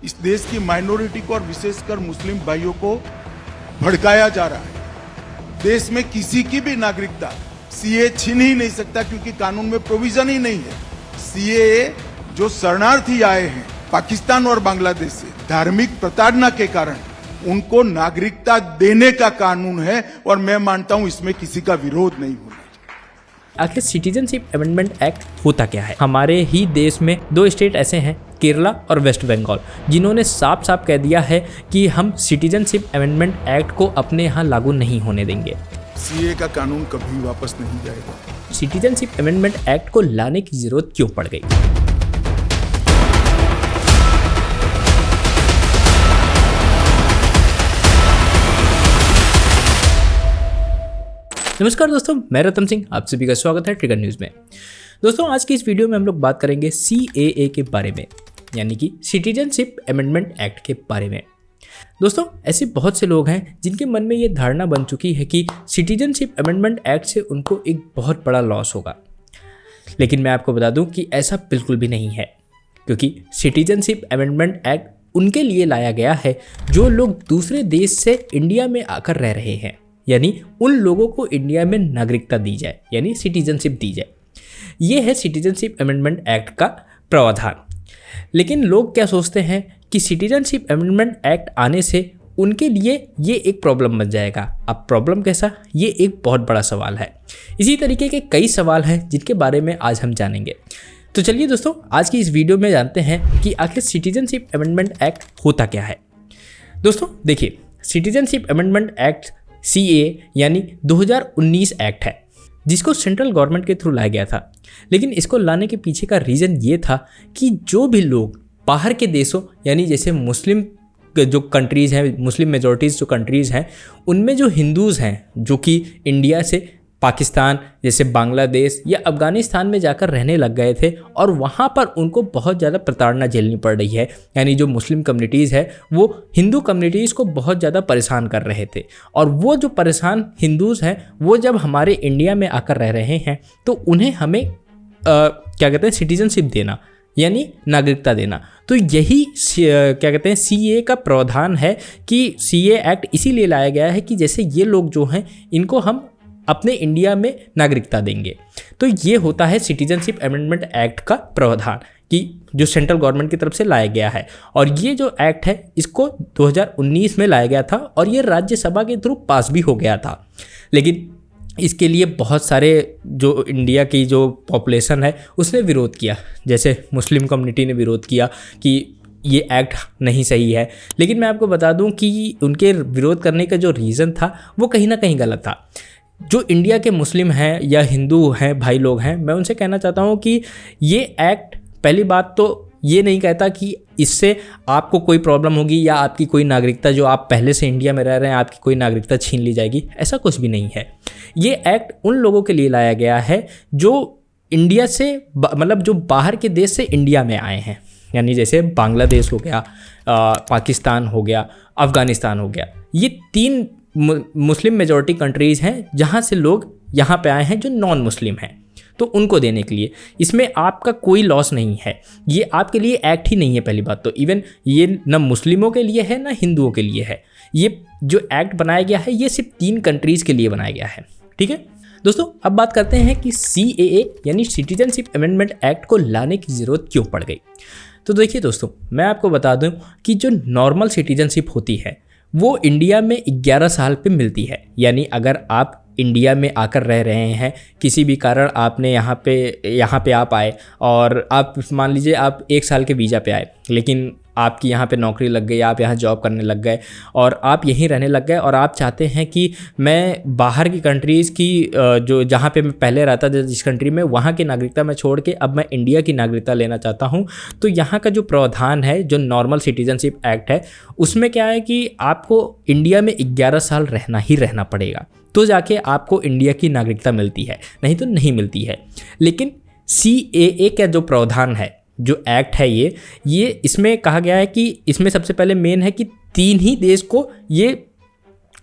इस देश की माइनॉरिटी को और विशेषकर मुस्लिम भाइयों को भड़काया जा रहा है। देश में किसी की भी नागरिकता सीए छीन ही नहीं सकता, क्योंकि कानून में प्रोविजन ही नहीं है। सीए जो शरणार्थी आए हैं पाकिस्तान और बांग्लादेश से धार्मिक प्रताड़ना के कारण, उनको नागरिकता देने का कानून है और मैं मानता हूं इसमें किसी का विरोध नहीं होना। आखिर सिटीजनशिप अमेंडमेंट एक्ट होता क्या है? हमारे ही देश में दो स्टेट ऐसे हैं, केरला और वेस्ट बंगाल, जिन्होंने साफ साफ कह दिया है कि हम सिटीजनशिप अमेंडमेंट एक्ट को अपने यहाँ लागू नहीं होने देंगे। सीए का कानून कभी वापस नहीं जाएगा। सिटीजनशिप अमेंडमेंट एक्ट को लाने की जरूरत क्यों पड़ गई? नमस्कार दोस्तों, मैं रतन सिंह, आप सभी का स्वागत है ट्रिगर न्यूज़ में। दोस्तों, आज की इस वीडियो में हम लोग बात करेंगे सीएए के बारे में, यानी कि सिटीजनशिप अमेंडमेंट एक्ट के बारे में। दोस्तों, ऐसे बहुत से लोग हैं जिनके मन में ये धारणा बन चुकी है कि सिटीजनशिप अमेंडमेंट एक्ट से उनको एक बहुत बड़ा लॉस होगा, लेकिन मैं आपको बता दूं कि ऐसा बिल्कुल भी नहीं है, क्योंकि सिटीजनशिप अमेंडमेंट एक्ट उनके लिए लाया गया है जो लोग दूसरे देश से इंडिया में आकर रह रहे हैं, यानी उन लोगों को इंडिया में नागरिकता दी जाए, यानी सिटीजनशिप दी जाए। ये है सिटीजनशिप अमेंडमेंट एक्ट का प्रावधान। लेकिन लोग क्या सोचते हैं कि सिटीजनशिप अमेंडमेंट एक्ट आने से उनके लिए ये एक प्रॉब्लम बन जाएगा। अब प्रॉब्लम कैसा, ये एक बहुत बड़ा सवाल है। इसी तरीके के कई सवाल हैं जिनके बारे में आज हम जानेंगे। तो चलिए दोस्तों, आज की इस वीडियो में जानते हैं कि आखिर सिटीजनशिप अमेंडमेंट एक्ट होता क्या है। दोस्तों देखिए, सिटीजनशिप अमेंडमेंट एक्ट सीए यानी 2019 एक्ट है, जिसको सेंट्रल गवर्नमेंट के थ्रू लाया गया था। लेकिन इसको लाने के पीछे का रीज़न ये था कि जो भी लोग बाहर के देशों, यानी जैसे मुस्लिम जो कंट्रीज़ हैं, मुस्लिम मेजॉरिटीज़ जो कंट्रीज़ हैं, उनमें जो हिंदूज़ हैं जो कि इंडिया से पाकिस्तान जैसे बांग्लादेश या अफ़गानिस्तान में जाकर रहने लग गए थे और वहाँ पर उनको बहुत ज़्यादा प्रताड़ना झेलनी पड़ रही है। यानी जो मुस्लिम कम्युनिटीज़ है वो हिंदू कम्युनिटीज़ को बहुत ज़्यादा परेशान कर रहे थे, और वो जो परेशान हिंदूज़ हैं वो जब हमारे इंडिया में आकर रह रहे हैं तो उन्हें हमें क्या कहते हैं, सिटीजनशिप देना, यानी नागरिकता देना। तो यही क्या कहते हैं, सीए का प्रावधान है कि सीए एक्ट इसीलिए लाया गया है कि जैसे ये लोग जो हैं इनको हम अपने इंडिया में नागरिकता देंगे। तो ये होता है सिटीजनशिप अमेंडमेंट एक्ट का प्रावधान, कि जो सेंट्रल गवर्नमेंट की तरफ से लाया गया है। और ये जो एक्ट है इसको 2019 में लाया गया था और ये राज्यसभा के थ्रू पास भी हो गया था। लेकिन इसके लिए बहुत सारे जो इंडिया की जो पॉपुलेशन है उसने विरोध किया, जैसे मुस्लिम कम्युनिटी ने विरोध किया कि ये एक्ट नहीं सही है। लेकिन मैं आपको बता दूं कि उनके विरोध करने का जो रीज़न था वो कहीं ना कहीं गलत था। जो इंडिया के मुस्लिम हैं या हिंदू हैं भाई लोग हैं, मैं उनसे कहना चाहता हूँ कि ये एक्ट पहली बात तो ये नहीं कहता कि इससे आपको कोई प्रॉब्लम होगी या आपकी कोई नागरिकता, जो आप पहले से इंडिया में रह रहे हैं, आपकी कोई नागरिकता छीन ली जाएगी। ऐसा कुछ भी नहीं है। ये एक्ट उन लोगों के लिए लाया गया है जो इंडिया से मतलब जो बाहर के देश से इंडिया में आए हैं, यानी जैसे बांग्लादेश हो गया, पाकिस्तान हो गया, अफ़गानिस्तान हो गया। ये 3 मुस्लिम मेजॉरिटी कंट्रीज़ हैं जहाँ से लोग यहाँ पे आए हैं जो नॉन मुस्लिम हैं, तो उनको देने के लिए इसमें आपका कोई लॉस नहीं है। ये आपके लिए एक्ट ही नहीं है पहली बात तो। इवन ये न मुस्लिमों के लिए है न हिंदुओं के लिए है। ये जो एक्ट बनाया गया है ये सिर्फ 3 कंट्रीज़ के लिए बनाया गया है। ठीक है दोस्तों, अब बात करते हैं कि सीएए यानी सिटीजनशिप अमेंडमेंट एक्ट को लाने की ज़रूरत क्यों पड़ गई। तो देखिए दोस्तों, मैं आपको बता दूं कि जो नॉर्मल सिटीजनशिप होती है वो इंडिया में 11 साल पे मिलती है। यानी अगर आप इंडिया में आकर रह रहे हैं, किसी भी कारण आपने यहाँ पे आप आए और आप मान लीजिए आप 1 साल के वीज़ा पे आए, लेकिन आपकी यहाँ पे नौकरी लग गई, आप यहाँ जॉब करने लग गए और आप यहीं रहने लग गए और आप चाहते हैं कि मैं बाहर की कंट्रीज़ की जो जहाँ पे मैं पहले रहता था जिस कंट्री में, वहाँ की नागरिकता मैं छोड़ के अब मैं इंडिया की नागरिकता लेना चाहता हूँ। तो यहाँ का जो प्रावधान है, जो नॉर्मल सिटीजनशिप एक्ट है, उसमें क्या है कि आपको इंडिया में 11 साल रहना ही रहना पड़ेगा, तो जाके आपको इंडिया की नागरिकता मिलती है, नहीं तो नहीं मिलती है। लेकिन सीएए का जो प्रावधान है, जो एक्ट है ये इसमें कहा गया है कि इसमें सबसे पहले मेन है कि 3 ही देश को ये,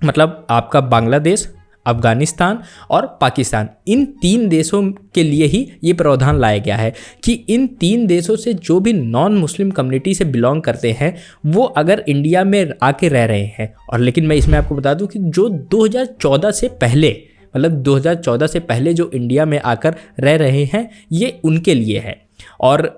मतलब आपका बांग्लादेश, अफगानिस्तान और पाकिस्तान, इन 3 देशों के लिए ही ये प्रावधान लाया गया है कि इन 3 देशों से जो भी नॉन मुस्लिम कम्युनिटी से बिलोंग करते हैं वो अगर इंडिया में आके रह रहे हैं, और लेकिन मैं इसमें आपको बता दूं कि जो 2014 से पहले, मतलब 2014 से पहले जो इंडिया में आकर रह रहे हैं ये उनके लिए है। और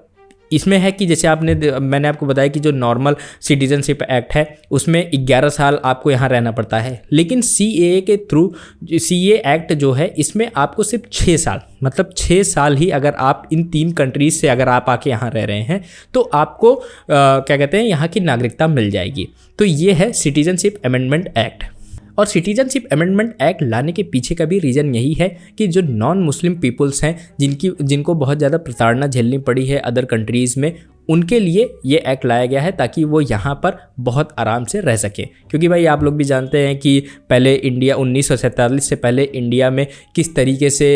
इसमें है कि जैसे मैंने आपको बताया कि जो नॉर्मल सिटीजनशिप एक्ट है उसमें 11 साल आपको यहाँ रहना पड़ता है, लेकिन CAA के थ्रू CAA एक्ट जो है इसमें आपको सिर्फ 6 साल, मतलब 6 साल ही अगर आप इन 3 कंट्रीज से अगर आप आके यहाँ रह रहे हैं तो आपको क्या कहते हैं यहाँ की नागरिकता मिल जाएगी। तो ये है सिटीजनशिप अमेंडमेंट एक्ट। और सिटीजनशिप अमेंडमेंट एक्ट लाने के पीछे का भी रीज़न यही है कि जो नॉन मुस्लिम पीपल्स हैं जिनको बहुत ज़्यादा प्रताड़ना झेलनी पड़ी है अदर कंट्रीज़ में, उनके लिए ये एक्ट लाया गया है ताकि वो यहाँ पर बहुत आराम से रह सकें। क्योंकि भाई आप लोग भी जानते हैं कि पहले इंडिया 1947 से पहले इंडिया में किस तरीके से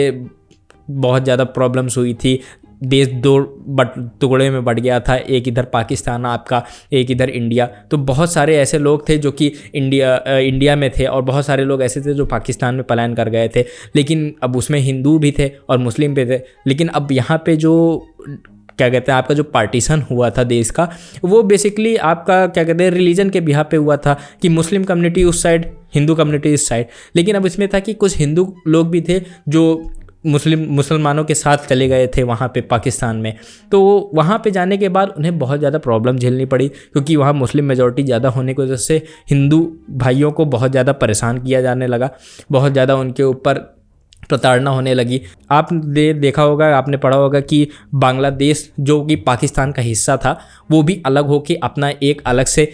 बहुत ज़्यादा प्रॉब्लम्स हुई थी, देश 2 टुकड़े में बढ़ गया था, एक इधर पाकिस्तान आपका, एक इधर इंडिया। तो बहुत सारे ऐसे लोग थे जो कि इंडिया में थे और बहुत सारे लोग ऐसे थे जो पाकिस्तान में पलायन कर गए थे, लेकिन अब उसमें हिंदू भी थे और मुस्लिम भी थे। लेकिन अब यहाँ पे जो क्या कहते हैं आपका जो पार्टीशन हुआ था देश का, वो बेसिकली आपका क्या कहते हैं रिलीजन के बिहाफ पे हुआ था कि मुस्लिम कम्युनिटी उस साइड, हिंदू कम्युनिटी इस साइड। लेकिन अब इसमें था कि कुछ हिंदू लोग भी थे जो मुसलमानों के साथ चले गए थे वहाँ पे पाकिस्तान में। तो वहाँ पे जाने के बाद उन्हें बहुत ज़्यादा प्रॉब्लम झेलनी पड़ी, क्योंकि वहाँ मुस्लिम मेजॉरिटी ज़्यादा होने की वजह से हिंदू भाइयों को बहुत ज़्यादा परेशान किया जाने लगा, बहुत ज़्यादा उनके ऊपर प्रताड़ना होने लगी। आपने देखा होगा, आपने पढ़ा होगा कि बांग्लादेश जो कि पाकिस्तान का हिस्सा था वो भी अलग होकर अपना एक अलग से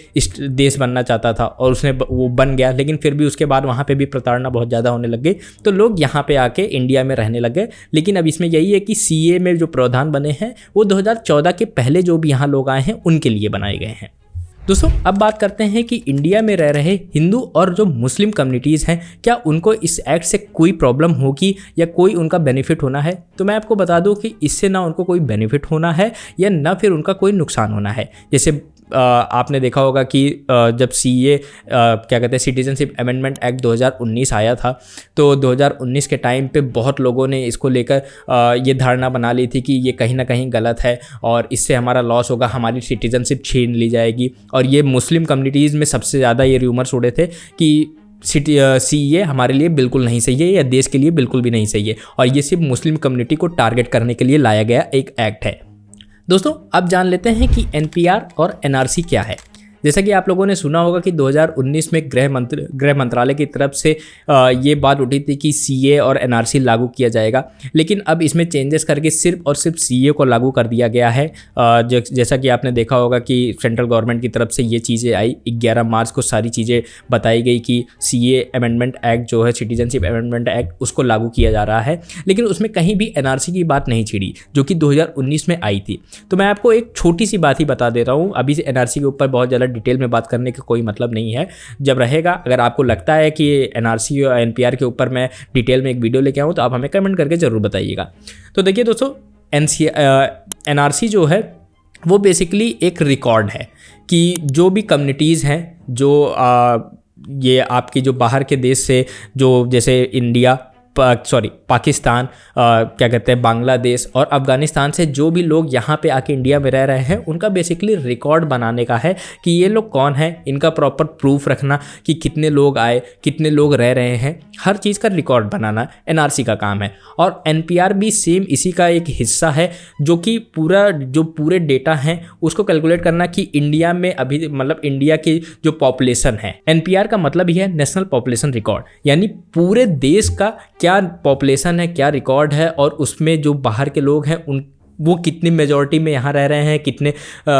देश बनना चाहता था और उसने वो बन गया, लेकिन फिर भी उसके बाद वहाँ पे भी प्रताड़ना बहुत ज़्यादा होने लग गई, तो लोग यहाँ पे आके इंडिया में रहने लग गए। लेकिन अब इसमें यही है कि CAA में जो प्रावधान बने हैं वो 2014 के पहले जो भी यहाँ लोग आए हैं उनके लिए बनाए गए हैं। दोस्तों अब बात करते हैं कि इंडिया में रह रहे हिंदू और जो मुस्लिम कम्युनिटीज़ हैं, क्या उनको इस एक्ट से कोई प्रॉब्लम होगी या कोई उनका बेनिफिट होना है। तो मैं आपको बता दूं कि इससे ना उनको कोई बेनिफिट होना है या ना फिर उनका कोई नुकसान होना है। जैसे आपने देखा होगा कि जब CAA क्या कहते हैं सिटीजनशिप अमेंडमेंट एक्ट 2019 आया था, तो 2019 के टाइम पे बहुत लोगों ने इसको लेकर ये धारणा बना ली थी कि ये कहीं ना कहीं गलत है और इससे हमारा लॉस होगा, हमारी सिटीजनशिप छीन ली जाएगी। और ये मुस्लिम कम्युनिटीज़ में सबसे ज़्यादा ये रूमर्स उड़े थे कि CAA हमारे लिए बिल्कुल नहीं सही है या देश के लिए बिल्कुल भी नहीं सही है, और ये सिर्फ मुस्लिम कम्युनिटी को टारगेट करने के लिए लाया गया एक एक्ट है। दोस्तों अब जान लेते हैं कि NPR और NRC क्या है। जैसा कि आप लोगों ने सुना होगा कि 2019 में गृह मंत्रालय की तरफ से ये बात उठी थी कि CAA और NRC लागू किया जाएगा, लेकिन अब इसमें चेंजेस करके सिर्फ और सिर्फ CAA को लागू कर दिया गया है। जैसा कि आपने देखा होगा कि सेंट्रल गवर्नमेंट की तरफ से ये चीज़ें आई, 11 मार्च को सारी चीज़ें बताई गई कि CAA अमेंडमेंट एक्ट जो है सिटीजनशिप अमेंडमेंट एक्ट उसको लागू किया जा रहा है, लेकिन उसमें कहीं भी NRC की बात नहीं छिड़ी जो कि 2019 में आई थी। तो मैं आपको एक छोटी सी बात ही बता दे रहा हूँ, अभी से NRC के ऊपर बहुत ज़्यादा डिटेल में बात करने का कोई मतलब नहीं है। जब रहेगा, अगर आपको लगता है कि NRC और NPR के ऊपर मैं डिटेल में एक वीडियो लेके आऊँ तो आप हमें कमेंट करके ज़रूर बताइएगा। तो देखिए दोस्तों, NRC जो है वो बेसिकली एक रिकॉर्ड है कि जो भी कम्युनिटीज़ हैं जो ये आपकी जो बाहर के देश से जो जैसे इंडिया पाकिस्तान क्या कहते हैं बांग्लादेश और अफ़गानिस्तान से जो भी लोग यहाँ पे आके इंडिया में रह रहे हैं, उनका बेसिकली रिकॉर्ड बनाने का है कि ये लोग कौन हैं, इनका प्रॉपर प्रूफ रखना कि कितने लोग आए, कितने लोग रह रहे हैं, हर चीज़ का रिकॉर्ड बनाना NRC का काम है। और NPR भी सेम इसी का एक हिस्सा है, जो कि पूरे डेटा हैं उसको कैलकुलेट करना कि इंडिया में अभी मतलब इंडिया की जो पॉपुलेशन है, NPR का मतलब ही है नेशनल पॉपुलेशन रिकॉर्ड, यानी पूरे देश का क्या पॉपुलेशन है, क्या रिकॉर्ड है, और उसमें जो बाहर के लोग हैं वो कितनी मेजॉरिटी में यहाँ रह रहे हैं,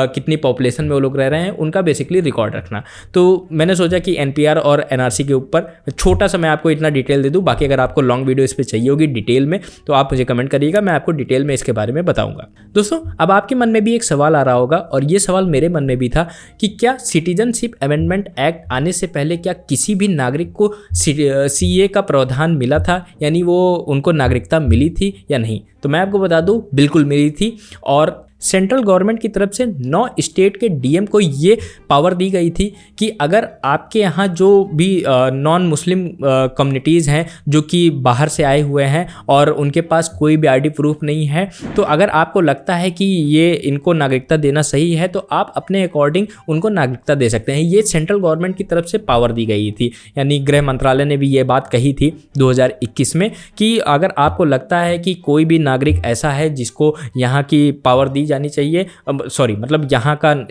कितनी पॉपुलेशन में वो लोग रह रहे हैं, उनका बेसिकली रिकॉर्ड रखना। तो मैंने सोचा कि NPR और NRC के ऊपर छोटा सा मैं आपको इतना डिटेल दे दूँ। बाकी अगर आपको लॉन्ग वीडियो इस पर चाहिए होगी डिटेल में तो आप मुझे कमेंट करिएगा, मैं आपको डिटेल में इसके बारे में बताऊँगा। दोस्तों अब आपके मन में भी एक सवाल आ रहा होगा, और ये सवाल मेरे मन में भी था कि क्या सिटीजनशिप अमेंडमेंट एक्ट आने से पहले क्या किसी भी नागरिक को CAA का प्रावधान मिला था, यानी वो उनको नागरिकता मिली थी या नहीं। तो मैं आपको बता दूं, बिल्कुल मिली थी। और सेंट्रल गवर्नमेंट की तरफ से 9 स्टेट के डीएम को ये पावर दी गई थी कि अगर आपके यहाँ जो भी नॉन मुस्लिम कम्युनिटीज़ हैं जो कि बाहर से आए हुए हैं और उनके पास कोई भी आईडी प्रूफ नहीं है, तो अगर आपको लगता है कि ये इनको नागरिकता देना सही है तो आप अपने अकॉर्डिंग उनको नागरिकता दे सकते हैं। ये सेंट्रल गवर्नमेंट की तरफ से पावर दी गई थी। यानी गृह मंत्रालय ने भी ये बात कही थी 2021 में कि अगर आपको लगता है कि कोई भी नागरिक ऐसा है जिसको यहाँ की पावर दी जानी चाहिए, मतलब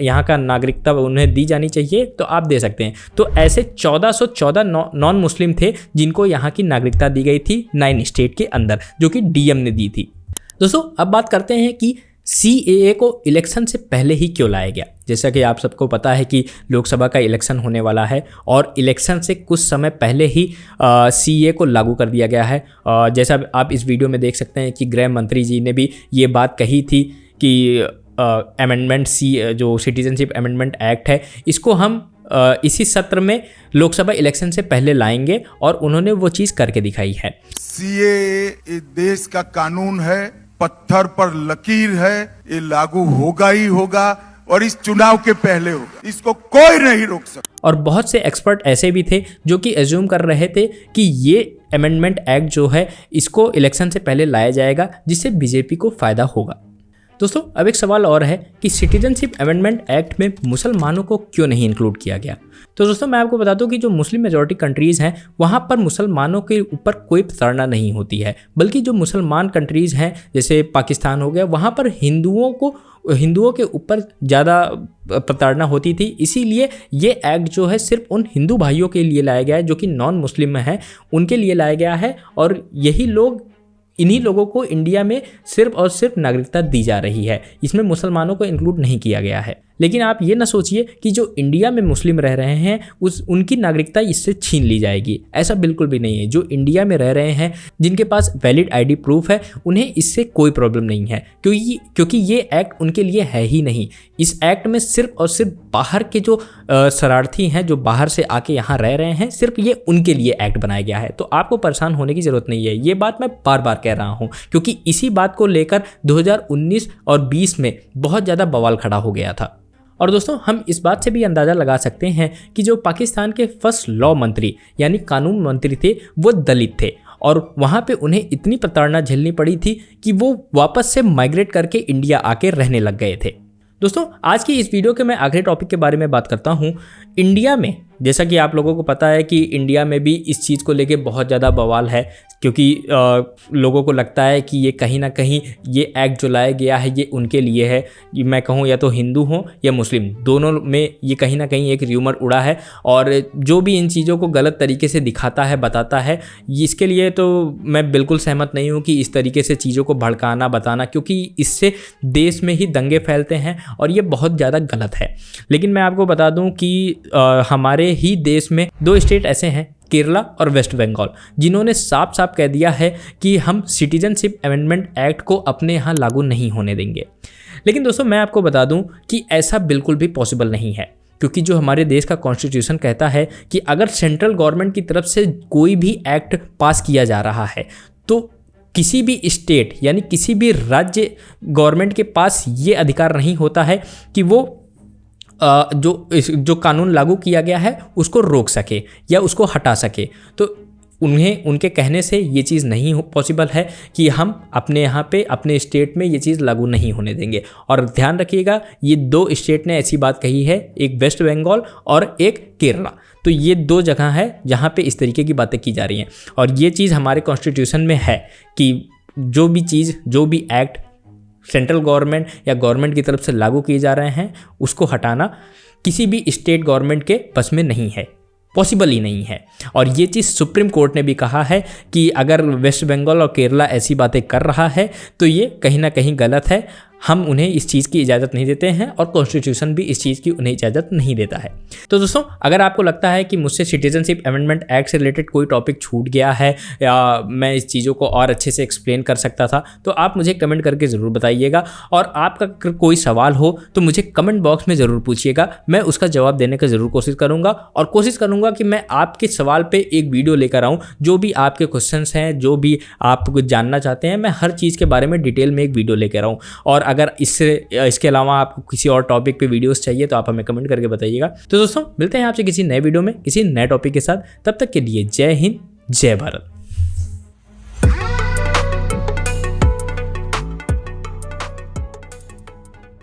यहाँ का नागरिकता उन्हें दी जानी चाहिए, तो आप दे सकते हैं। तो ऐसे 1414 नॉन मुस्लिम थे जिनको यहाँ की नागरिकता दी गई थी 9 स्टेट के अंदर, जो कि डीएम ने दी थी। दोस्तों अब बात करते हैं कि CAA को इलेक्शन से पहले ही क्यों लाया गया। जैसा कि आप सबको पता है कि लोकसभा का इलेक्शन होने वाला है और इलेक्शन से कुछ समय पहले ही CAA को लागू कर दिया गया है। जैसा आप इस वीडियो में देख सकते हैं कि गृह मंत्री जी ने भी ये बात कही थी कि अमेंडमेंट जो सिटीजनशिप अमेंडमेंट एक्ट है, इसको हम इसी सत्र में लोकसभा इलेक्शन से पहले लाएंगे और उन्होंने वो चीज़ करके दिखाई है। CAA देश का कानून है, पत्थर पर लकीर है, ये लागू होगा ही होगा और इस चुनाव के पहले होगा, इसको कोई नहीं रोक सकता। और बहुत से एक्सपर्ट ऐसे भी थे जो कि एज्यूम कर रहे थे कि ये अमेंडमेंट एक्ट जो है इसको इलेक्शन से पहले लाया जाएगा जिससे बीजेपी को फ़ायदा होगा। दोस्तों अब एक सवाल और है कि सिटीजनशिप अमेंडमेंट एक्ट में मुसलमानों को क्यों नहीं इंक्लूड किया गया। तो दोस्तों मैं आपको बता दूं कि जो मुस्लिम मेजॉरिटी कंट्रीज़ हैं वहाँ पर मुसलमानों के ऊपर कोई प्रताड़ना नहीं होती है, बल्कि जो मुसलमान कंट्रीज़ हैं जैसे पाकिस्तान हो गया, वहाँ पर हिंदुओं के ऊपर ज़्यादा प्रताड़ना होती थी। इसीलिए ये एक्ट जो है सिर्फ उन हिंदू भाइयों के लिए लाया गया है जो कि नॉन मुस्लिम में हैं, उनके लिए लाया गया है। और इन्हीं लोगों को इंडिया में सिर्फ और सिर्फ नागरिकता दी जा रही है, इसमें मुसलमानों को इंक्लूड नहीं किया गया है। लेकिन आप ये ना सोचिए कि जो इंडिया में मुस्लिम रह रहे हैं उनकी नागरिकता इससे छीन ली जाएगी, ऐसा बिल्कुल भी नहीं है। जो इंडिया में रह रहे हैं, जिनके पास वैलिड आईडी प्रूफ है, उन्हें इससे कोई प्रॉब्लम नहीं है, क्योंकि ये एक्ट उनके लिए है ही नहीं। इस एक्ट में सिर्फ और सिर्फ बाहर के जो शरारती हैं, जो बाहर से आके यहाँ रह रहे हैं, सिर्फ ये उनके लिए एक्ट बनाया गया है। तो आपको परेशान होने की ज़रूरत नहीं है। ये बात मैं बार बार कह रहा हूँ क्योंकि इसी बात को लेकर 2019 और 20 में बहुत ज़्यादा बवाल खड़ा हो गया था। और दोस्तों हम इस बात से भी अंदाज़ा लगा सकते हैं कि जो पाकिस्तान के फर्स्ट लॉ मंत्री यानी कानून मंत्री थे वो दलित थे और वहाँ पे उन्हें इतनी प्रताड़ना झेलनी पड़ी थी कि वो वापस से माइग्रेट करके इंडिया आके रहने लग गए थे। दोस्तों आज की इस वीडियो के मैं आखिरी टॉपिक के बारे में बात करता हूँ। इंडिया में जैसा कि आप लोगों को पता है कि इंडिया में भी इस चीज़ को लेके बहुत ज़्यादा बवाल है, क्योंकि लोगों को लगता है कि ये कहीं ना कहीं ये एक्ट जो लाया गया है ये उनके लिए है। मैं कहूँ या तो हिंदू हों या मुस्लिम, दोनों में ये कहीं ना कहीं एक र्यूमर उड़ा है। और जो भी इन चीज़ों को गलत तरीके से दिखाता है, बताता है, इसके लिए तो मैं बिल्कुल सहमत नहीं हूँ कि इस तरीके से चीज़ों को भड़काना, बताना, क्योंकि इससे देश में ही दंगे फैलते हैं और ये बहुत ज़्यादा गलत है। लेकिन मैं आपको बता दूँ कि हमारे ही देश में 2 स्टेट ऐसे हैं, केरला और वेस्ट बंगाल, जिन्होंने साफ साफ कह दिया है कि हम सिटीजनशिप अमेंडमेंट एक्ट को अपने यहाँ लागू नहीं होने देंगे। लेकिन दोस्तों मैं आपको बता दूं कि ऐसा बिल्कुल भी पॉसिबल नहीं है, क्योंकि जो हमारे देश का कॉन्स्टिट्यूशन कहता है कि अगर सेंट्रल गवर्नमेंट की तरफ से कोई भी एक्ट पास किया जा रहा है तो किसी भी स्टेट यानी किसी भी राज्य गवर्नमेंट के पास ये अधिकार नहीं होता है कि वो जो कानून लागू किया गया है उसको रोक सके या उसको हटा सके। तो उन्हें उनके कहने से ये चीज़ नहीं पॉसिबल है कि हम अपने यहाँ पे अपने स्टेट में ये चीज़ लागू नहीं होने देंगे। और ध्यान रखिएगा ये 2 स्टेट ने ऐसी बात कही है, एक वेस्ट बंगाल और एक केरला। तो ये 2 जगह है जहाँ पे इस तरीके की बातें की जा रही हैं और ये चीज़ हमारे कॉन्स्टिट्यूशन में है कि जो भी एक्ट सेंट्रल गवर्नमेंट या गवर्नमेंट की तरफ से लागू किए जा रहे हैं उसको हटाना किसी भी स्टेट गवर्नमेंट के बस में नहीं है, पॉसिबल ही नहीं है। और ये चीज़ सुप्रीम कोर्ट ने भी कहा है कि अगर वेस्ट बंगाल और केरला ऐसी बातें कर रहा है तो ये कहीं ना कहीं गलत है, हम उन्हें इस चीज़ की इजाज़त नहीं देते हैं और कॉन्स्टिट्यूशन भी इस चीज़ की उन्हें इजाज़त नहीं देता है। तो दोस्तों अगर आपको लगता है कि मुझसे सिटीजनशिप अमेंडमेंट एक्ट से रिलेटेड कोई टॉपिक छूट गया है या मैं इस चीज़ों को और अच्छे से एक्सप्लेन कर सकता था तो आप मुझे कमेंट करके ज़रूर बताइएगा। और आपका कोई सवाल हो तो मुझे कमेंट बॉक्स में ज़रूर पूछिएगा, मैं उसका जवाब देने का ज़रूर कोशिश करूँगा। और कोशिश करूँगा कि मैं आपके सवाल पर एक वीडियो लेकर आऊँ, जो भी आपके क्वेश्चंस हैं, जो भी आप कुछ जानना चाहते हैं, मैं हर चीज़ के बारे में डिटेल में एक वीडियो लेकर आऊँ। और अगर इसके अलावा आपको किसी और टॉपिक पे वीडियोस चाहिए तो आप हमें कमेंट करके बताइएगा। तो दोस्तों मिलते हैं आपसे किसी नए वीडियो में किसी नए टॉपिक के साथ, तब तक के लिए जय हिंद जय भारत।